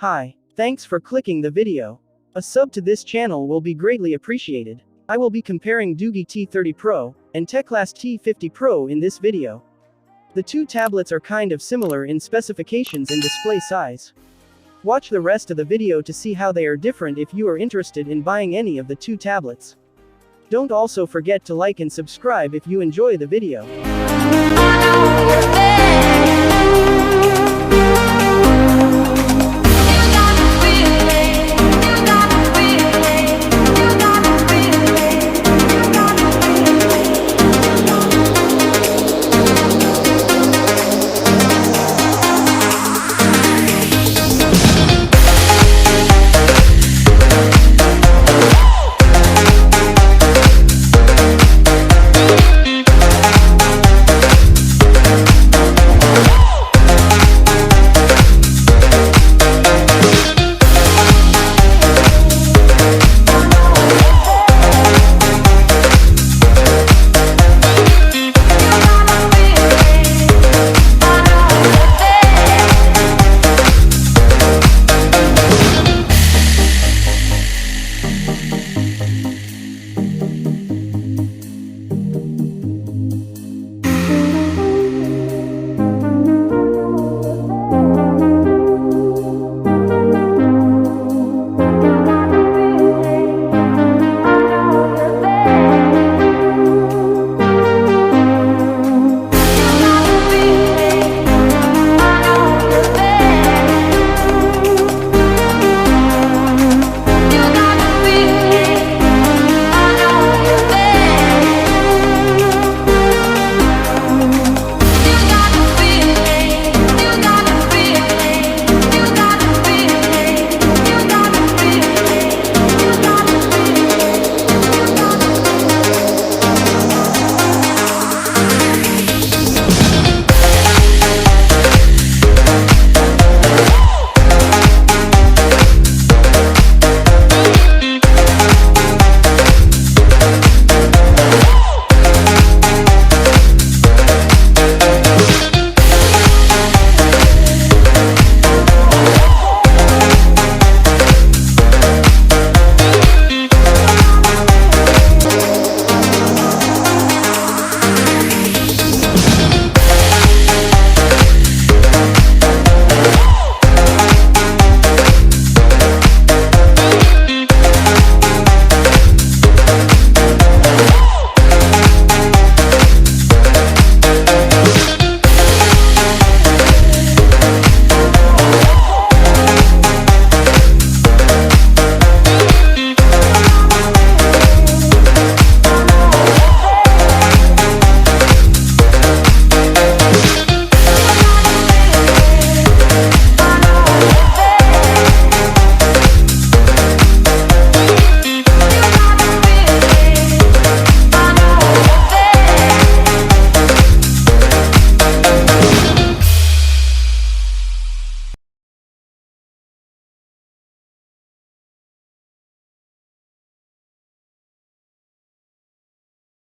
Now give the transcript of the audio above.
Hi, thanks for clicking the video. A sub to this channel will be greatly appreciated. I will be comparing Doogee T30 Pro and Teclast T50 Pro in this video. The two tablets are kind of similar in specifications and display size. Watch the rest of the video to see how they are different if you are interested in buying any of the two tablets. Don't also forget to like and subscribe if you enjoy the video.